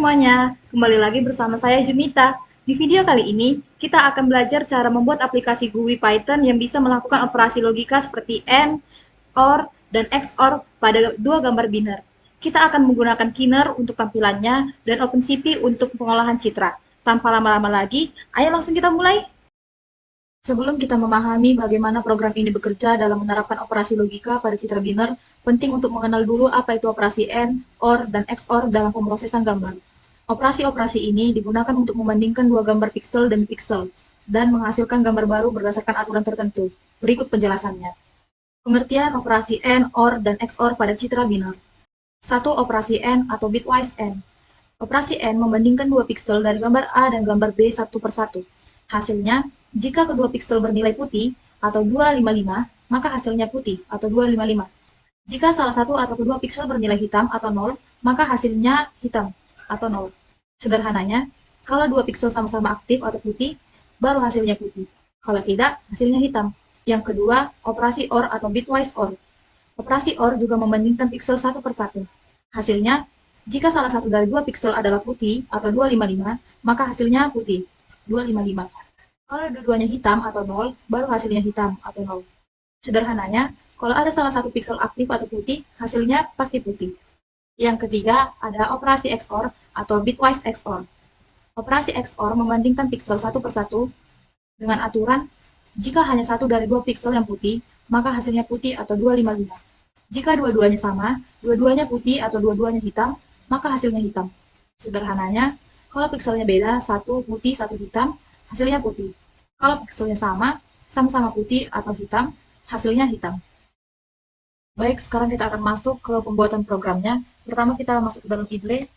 semuanya, kembali lagi bersama saya Jumita. Di video kali ini, kita akan belajar cara membuat aplikasi GUI Python yang bisa melakukan operasi logika seperti AND, OR, dan XOR pada dua gambar biner. Kita akan menggunakan Kiner untuk tampilannya dan OpenCV untuk pengolahan citra. Tanpa lama-lama lagi, ayo langsung kita mulai. Sebelum kita memahami bagaimana program ini bekerja dalam menerapkan operasi logika pada citra biner, penting untuk mengenal dulu apa itu operasi AND, OR, dan XOR dalam pemrosesan gambar. Operasi-operasi ini digunakan untuk membandingkan dua gambar piksel demi piksel dan menghasilkan gambar baru berdasarkan aturan tertentu. Berikut penjelasannya. Pengertian operasi AND, OR, dan XOR pada citra biner. 1. Operasi AND atau bitwise AND. Operasi AND membandingkan dua piksel dari gambar A dan gambar B satu per satu. Hasilnya, jika kedua piksel bernilai putih atau 255, maka hasilnya putih atau 255. Jika salah satu atau kedua piksel bernilai hitam atau 0, maka hasilnya hitam atau 0. Sederhananya, kalau dua piksel sama-sama aktif atau putih, baru hasilnya putih. Kalau tidak, hasilnya hitam. Yang kedua, operasi OR atau bitwise OR. Operasi OR juga membandingkan piksel satu per satu. Hasilnya, jika salah satu dari dua piksel adalah putih atau 255, maka hasilnya putih, 255. Kalau dua-duanya hitam atau 0, baru hasilnya hitam atau 0. Sederhananya, kalau ada salah satu piksel aktif atau putih, hasilnya pasti putih. Yang ketiga, ada operasi XOR atau bitwise XOR. Operasi XOR membandingkan piksel satu per satu dengan aturan, jika hanya satu dari dua piksel yang putih, maka hasilnya putih atau 255. Jika dua-duanya sama, dua-duanya putih atau dua-duanya hitam, maka hasilnya hitam. Sederhananya, kalau pikselnya beda, satu putih, satu hitam, hasilnya putih. Kalau pikselnya sama-sama putih atau hitam, hasilnya hitam. Baik, sekarang kita akan masuk ke pembuatan programnya. Pertama kita masuk ke dalam idle.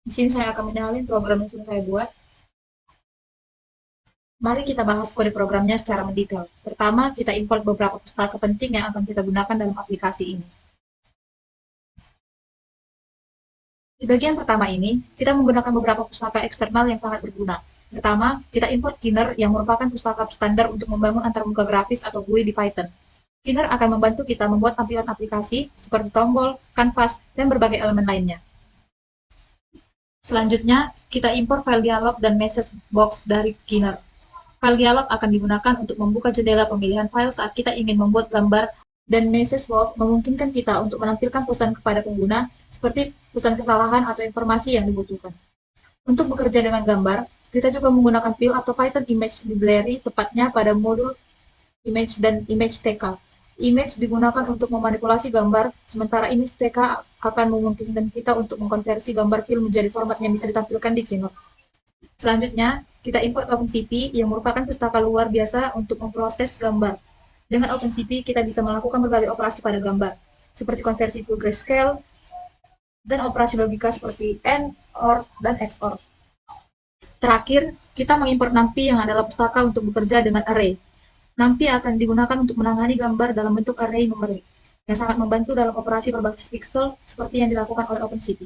Di sini saya akan menyalin program yang sudah saya buat. Mari kita bahas kode programnya secara mendetail. Pertama, kita import beberapa pustaka penting yang akan kita gunakan dalam aplikasi ini. Di bagian pertama ini, kita menggunakan beberapa pustaka eksternal yang sangat berguna. Pertama, kita import Kiner yang merupakan pustaka standar untuk membangun antarmuka grafis atau GUI di Python. Kiner akan membantu kita membuat tampilan aplikasi seperti tombol, kanvas, dan berbagai elemen lainnya. Selanjutnya, kita import file dialog dan message box dari Kiner. File dialog akan digunakan untuk membuka jendela pemilihan file saat kita ingin membuat gambar, dan message box memungkinkan kita untuk menampilkan pesan kepada pengguna seperti pesan kesalahan atau informasi yang dibutuhkan. Untuk bekerja dengan gambar, kita juga menggunakan Pil atau Python Image Library, tepatnya pada modul Image dan Image TK. Image digunakan untuk memanipulasi gambar, sementara Image TK akan memungkinkan kita untuk mengkonversi gambar Pil menjadi format yang bisa ditampilkan di Keynote. Selanjutnya, kita import OpenCV yang merupakan pustaka luar biasa untuk memproses gambar. Dengan OpenCV, kita bisa melakukan berbagai operasi pada gambar, seperti konversi to grayscale, dan operasi logika seperti AND, OR, dan XOR. Terakhir, kita mengimport NumPy yang adalah pustaka untuk bekerja dengan array. NumPy akan digunakan untuk menangani gambar dalam bentuk array numerik, yang sangat membantu dalam operasi berbasis pixel seperti yang dilakukan oleh OpenCV.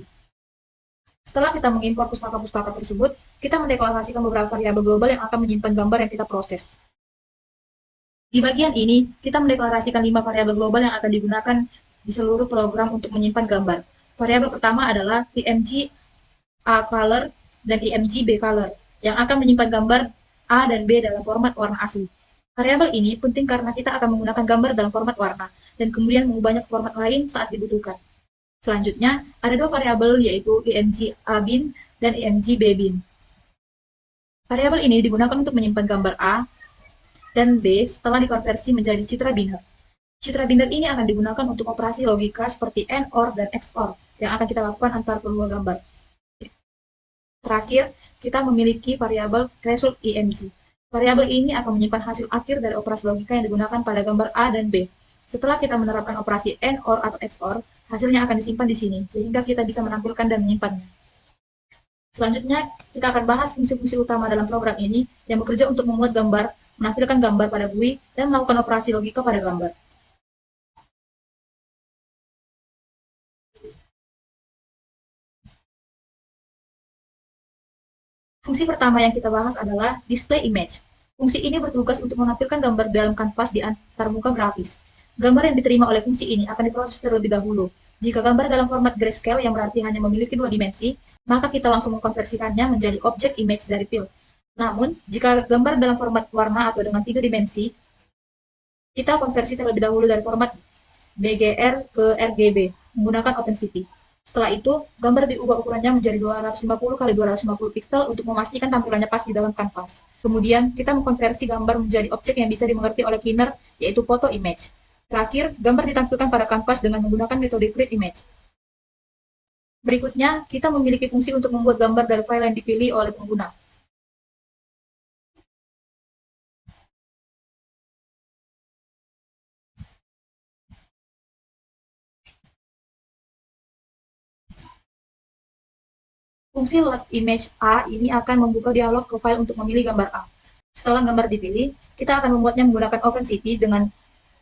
Setelah kita mengimpor pustaka-pustaka tersebut, kita mendeklarasikan beberapa variabel global yang akan menyimpan gambar yang kita proses. Di bagian ini, kita mendeklarasikan 5 variabel global yang akan digunakan di seluruh program untuk menyimpan gambar. Variabel pertama adalah img A color dan img B color, yang akan menyimpan gambar A dan B dalam format warna asli. Variabel ini penting karena kita akan menggunakan gambar dalam format warna, dan kemudian mengubahnya ke format lain saat dibutuhkan. Selanjutnya, ada dua variabel yaitu img A bin dan img B bin. Variabel ini digunakan untuk menyimpan gambar A dan B setelah dikonversi menjadi citra biner. Citra biner ini akan digunakan untuk operasi logika seperti AND, OR, dan XOR yang akan kita lakukan antar kedua gambar. Terakhir, kita memiliki variabel result img. Variabel ini akan menyimpan hasil akhir dari operasi logika yang digunakan pada gambar A dan B. Setelah kita menerapkan operasi AND, OR, atau XOR, hasilnya akan disimpan di sini, sehingga kita bisa menampilkan dan menyimpannya. Selanjutnya, kita akan bahas fungsi-fungsi utama dalam program ini yang bekerja untuk membuat gambar, menampilkan gambar pada GUI, dan melakukan operasi logika pada gambar. Fungsi pertama yang kita bahas adalah display image. Fungsi ini bertugas untuk menampilkan gambar dalam kanvas di antarmuka grafis. Gambar yang diterima oleh fungsi ini akan diproses terlebih dahulu. Jika gambar dalam format grayscale yang berarti hanya memiliki dua dimensi, maka kita langsung mengkonversikannya menjadi objek image dari fill. Namun, jika gambar dalam format warna atau dengan tiga dimensi, kita konversi terlebih dahulu dari format BGR ke RGB menggunakan OpenCV. Setelah itu, gambar diubah ukurannya menjadi 250 kali 250 pixel untuk memastikan tampilannya pas di dalam kanvas. Kemudian, kita mengkonversi gambar menjadi objek yang bisa dimengerti oleh cleaner, yaitu photo image. Terakhir, gambar ditampilkan pada kanvas dengan menggunakan metode create image. Berikutnya, kita memiliki fungsi untuk membuat gambar dari file yang dipilih oleh pengguna. Fungsi load image A ini akan membuka dialog ke file untuk memilih gambar A. Setelah gambar dipilih, kita akan membuatnya menggunakan OpenCV dengan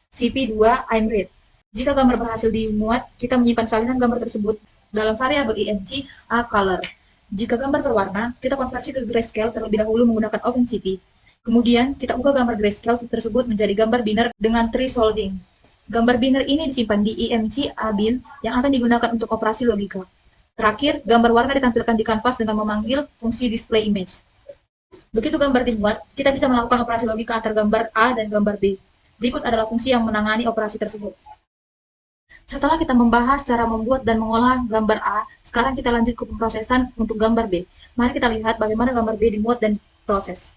CP2 imread. Jika gambar berhasil dimuat, kita menyimpan salinan gambar tersebut dalam variabel img A color. Jika gambar berwarna, kita konversi ke grayscale terlebih dahulu menggunakan OpenCV. Kemudian, kita ubah gambar grayscale tersebut menjadi gambar binary dengan thresholding. Gambar binary ini disimpan di img A bin yang akan digunakan untuk operasi logika. Terakhir, gambar warna ditampilkan di kanvas dengan memanggil fungsi display image. Begitu gambar dimuat, kita bisa melakukan operasi logika antar gambar A dan gambar B. Berikut adalah fungsi yang menangani operasi tersebut. Setelah kita membahas cara membuat dan mengolah gambar A, sekarang kita lanjut ke pemrosesan untuk gambar B. Mari kita lihat bagaimana gambar B dimuat dan proses.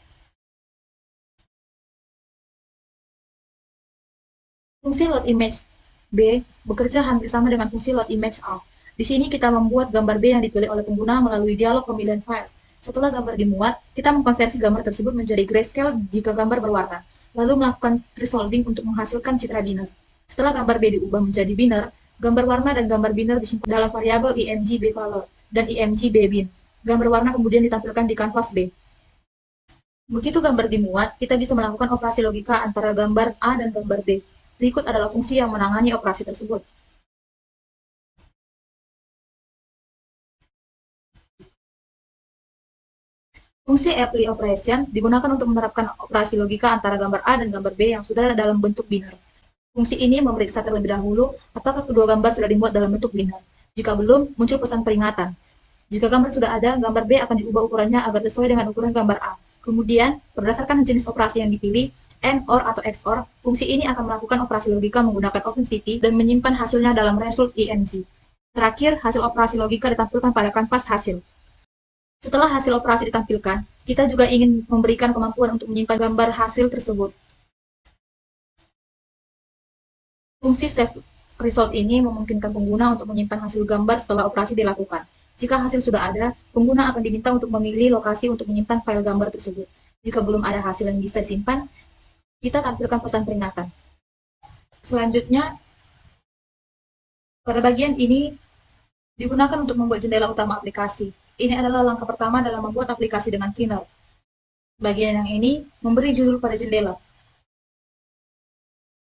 Fungsi load image B bekerja hampir sama dengan fungsi load image A. Di sini kita membuat gambar B yang dipilih oleh pengguna melalui dialog pemilihan file. Setelah gambar dimuat, kita mengkonversi gambar tersebut menjadi grayscale jika gambar berwarna, lalu melakukan thresholding untuk menghasilkan citra binary. Setelah gambar B diubah menjadi binary, gambar warna dan gambar binary disimpan dalam variabel img B color dan img B bin. Gambar warna kemudian ditampilkan di kanvas B. Begitu gambar dimuat, kita bisa melakukan operasi logika antara gambar A dan gambar B. Berikut adalah fungsi yang menangani operasi tersebut. Fungsi apply operation digunakan untuk menerapkan operasi logika antara gambar A dan gambar B yang sudah dalam bentuk binary. Fungsi ini memeriksa terlebih dahulu apakah kedua gambar sudah dimuat dalam bentuk binary. Jika belum, muncul pesan peringatan. Jika gambar sudah ada, gambar B akan diubah ukurannya agar sesuai dengan ukuran gambar A. Kemudian, berdasarkan jenis operasi yang dipilih, AND, OR, atau XOR, fungsi ini akan melakukan operasi logika menggunakan OpenCV dan menyimpan hasilnya dalam result img. Terakhir, hasil operasi logika ditampilkan pada kanvas hasil. Setelah hasil operasi ditampilkan, kita juga ingin memberikan kemampuan untuk menyimpan gambar hasil tersebut. Fungsi save result ini memungkinkan pengguna untuk menyimpan hasil gambar setelah operasi dilakukan. Jika hasil sudah ada, pengguna akan diminta untuk memilih lokasi untuk menyimpan file gambar tersebut. Jika belum ada hasil yang bisa disimpan, kita tampilkan pesan peringatan. Selanjutnya, pada bagian ini digunakan untuk membuat jendela utama aplikasi. Ini adalah langkah pertama dalam membuat aplikasi dengan Keynote. Bagian yang ini memberi judul pada jendela.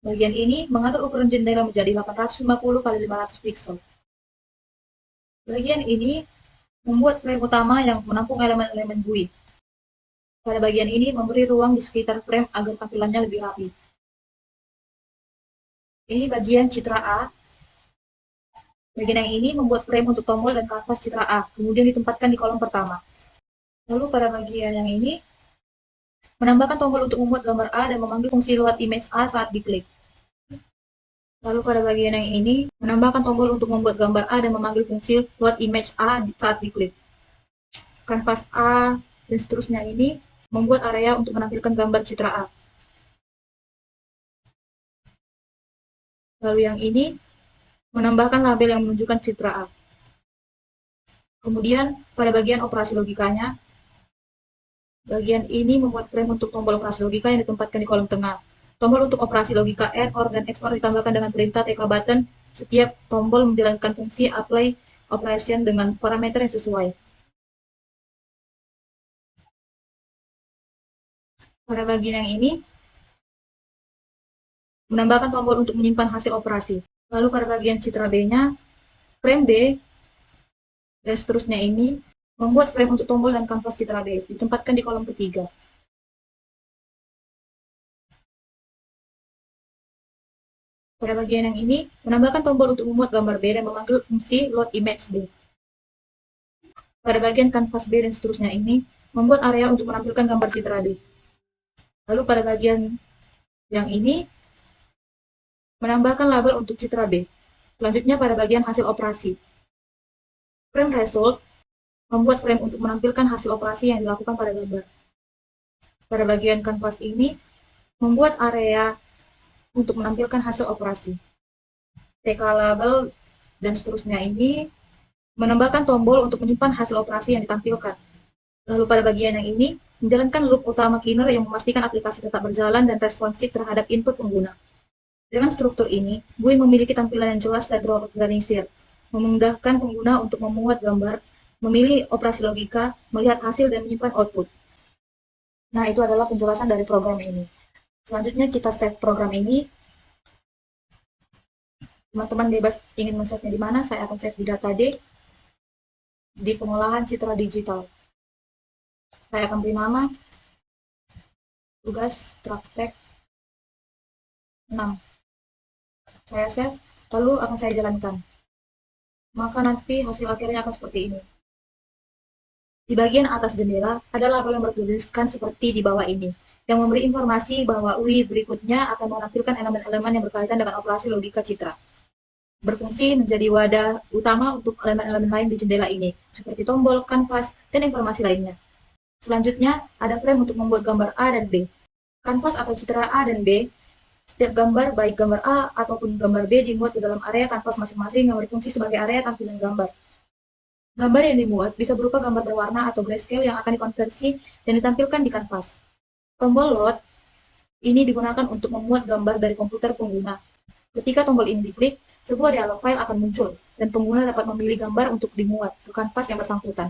Bagian ini mengatur ukuran jendela menjadi 850 x 500 pixel. Bagian ini membuat frame utama yang menampung elemen-elemen GUI. Pada bagian ini memberi ruang di sekitar frame agar tampilannya lebih rapi. Ini bagian citra A. Bagian yang ini membuat frame untuk tombol dan kanvas citra A, kemudian ditempatkan di kolom pertama. Lalu pada bagian yang ini, menambahkan tombol untuk membuat gambar A dan memanggil fungsi load image A saat diklik. Lalu pada bagian yang ini, menambahkan tombol untuk membuat gambar A dan memanggil fungsi load image A saat diklik. Kanvas A dan seterusnya ini membuat area untuk menampilkan gambar citra A. Lalu yang ini menambahkan label yang menunjukkan citra A. Kemudian pada bagian operasi logikanya, bagian ini membuat frame untuk tombol operasi logika yang ditempatkan di kolom tengah. Tombol untuk operasi logika AND, OR, dan XOR ditambahkan dengan perintah TK button. Setiap tombol menjalankan fungsi apply operation dengan parameter yang sesuai. Pada bagian yang ini, menambahkan tombol untuk menyimpan hasil operasi. Lalu pada bagian citra B-nya, frame B, dan seterusnya ini, membuat frame untuk tombol dan kanvas citra B, ditempatkan di kolom ketiga. Pada bagian yang ini, menambahkan tombol untuk memuat gambar B dan memanggil fungsi load image B. Pada bagian kanvas B dan seterusnya ini, membuat area untuk menampilkan gambar citra B. Lalu pada bagian yang ini, menambahkan label untuk citra B. Selanjutnya pada bagian hasil operasi. Frame result, membuat frame untuk menampilkan hasil operasi yang dilakukan pada gambar. Pada bagian kanvas ini, membuat area untuk menampilkan hasil operasi. TK label dan seterusnya ini menambahkan tombol untuk menyimpan hasil operasi yang ditampilkan. Lalu pada bagian yang ini, menjalankan loop utama cleaner yang memastikan aplikasi tetap berjalan dan responsif terhadap input pengguna. Dengan struktur ini, GUI memiliki tampilan yang jelas dan terorganisir, memudahkan pengguna untuk memuat gambar, memilih operasi logika, melihat hasil, dan menyimpan output. Nah, itu adalah penjelasan dari program ini. Selanjutnya kita save program ini. Teman-teman bebas ingin men-save-nya di mana, saya akan save di data D, di pengolahan citra digital. Saya akan beri nama tugas praktek 6. Saya save, lalu akan saya jalankan. Maka nanti hasil akhirnya akan seperti ini. Di bagian atas jendela, ada label yang bertuliskan seperti di bawah ini, yang memberi informasi bahwa UI berikutnya akan menampilkan elemen-elemen yang berkaitan dengan operasi logika citra. Berfungsi menjadi wadah utama untuk elemen-elemen lain di jendela ini, seperti tombol, kanvas, dan informasi lainnya. Selanjutnya, ada frame untuk membuat gambar A dan B. Kanvas atau citra A dan B, setiap gambar, baik gambar A ataupun gambar B, dimuat di dalam area kanvas masing-masing yang berfungsi sebagai area tampilan gambar. Gambar yang dimuat bisa berupa gambar berwarna atau grayscale yang akan dikonversi dan ditampilkan di kanvas. Tombol load ini digunakan untuk memuat gambar dari komputer pengguna. Ketika tombol ini diklik, sebuah dialog file akan muncul, dan pengguna dapat memilih gambar untuk dimuat ke kanvas yang bersangkutan.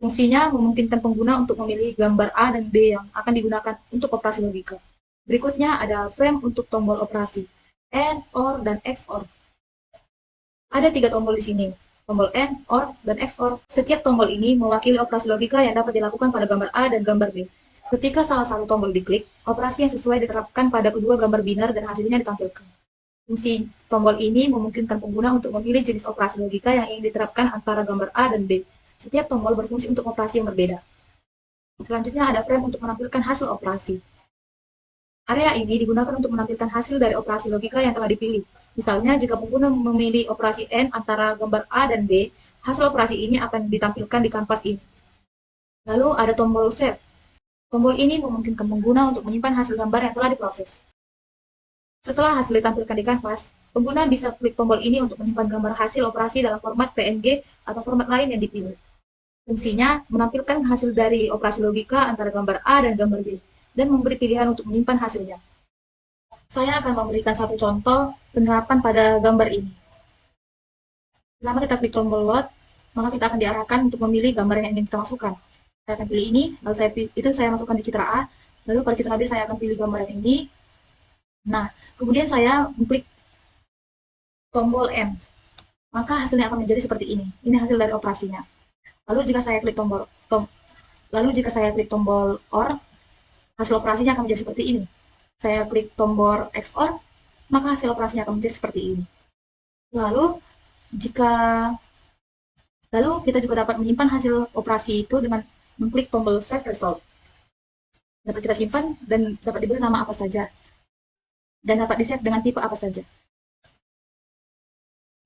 Fungsinya memungkinkan pengguna untuk memilih gambar A dan B yang akan digunakan untuk operasi logika. Berikutnya ada frame untuk tombol operasi, AND, OR, dan XOR. Ada 3 tombol di sini, tombol AND, OR, dan XOR. Setiap tombol ini mewakili operasi logika yang dapat dilakukan pada gambar A dan gambar B. Ketika salah satu tombol diklik, operasi yang sesuai diterapkan pada kedua gambar binar dan hasilnya ditampilkan. Fungsi tombol ini memungkinkan pengguna untuk memilih jenis operasi logika yang ingin diterapkan antara gambar A dan B. Setiap tombol berfungsi untuk operasi yang berbeda. Selanjutnya ada frame untuk menampilkan hasil operasi. Area ini digunakan untuk menampilkan hasil dari operasi logika yang telah dipilih. Misalnya, jika pengguna memilih operasi AND antara gambar A dan B, hasil operasi ini akan ditampilkan di kanvas ini. Lalu ada tombol Save. Tombol ini memungkinkan pengguna untuk menyimpan hasil gambar yang telah diproses. Setelah hasil ditampilkan di kanvas, pengguna bisa klik tombol ini untuk menyimpan gambar hasil operasi dalam format PNG atau format lain yang dipilih. Fungsinya menampilkan hasil dari operasi logika antara gambar A dan gambar B, dan memberi pilihan untuk menyimpan hasilnya. Saya akan memberikan satu contoh penerapan pada gambar ini. Pertama kita klik tombol load, maka kita akan diarahkan untuk memilih gambar yang ingin kita masukkan. Saya akan pilih ini, lalu saya masukkan di citra A, lalu pada citra B saya akan pilih gambar yang ini. Nah, kemudian saya klik tombol M, maka hasilnya akan menjadi seperti ini. Ini hasil dari operasinya. Lalu jika saya klik tombol OR, hasil operasinya akan menjadi seperti ini. Saya klik tombol XOR, maka hasil operasinya akan menjadi seperti ini. Lalu kita juga dapat menyimpan hasil operasi itu dengan mengklik tombol Save Result. Dapat kita simpan dan dapat diberi nama apa saja. Dan dapat di-save dengan tipe apa saja.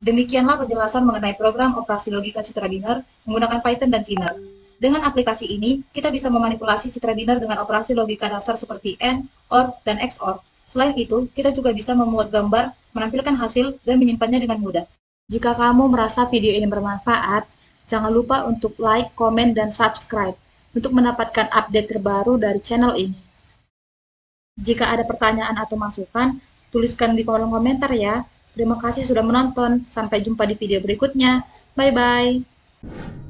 Demikianlah penjelasan mengenai program operasi logika citra binar menggunakan Python dan Cleaner. Dengan aplikasi ini, kita bisa memanipulasi citra binar dengan operasi logika dasar seperti AND, OR, dan XOR. Selain itu, kita juga bisa memuat gambar, menampilkan hasil, dan menyimpannya dengan mudah. Jika kamu merasa video ini bermanfaat, jangan lupa untuk like, komen, dan subscribe untuk mendapatkan update terbaru dari channel ini. Jika ada pertanyaan atau masukan, tuliskan di kolom komentar ya. Terima kasih sudah menonton. Sampai jumpa di video berikutnya. Bye-bye.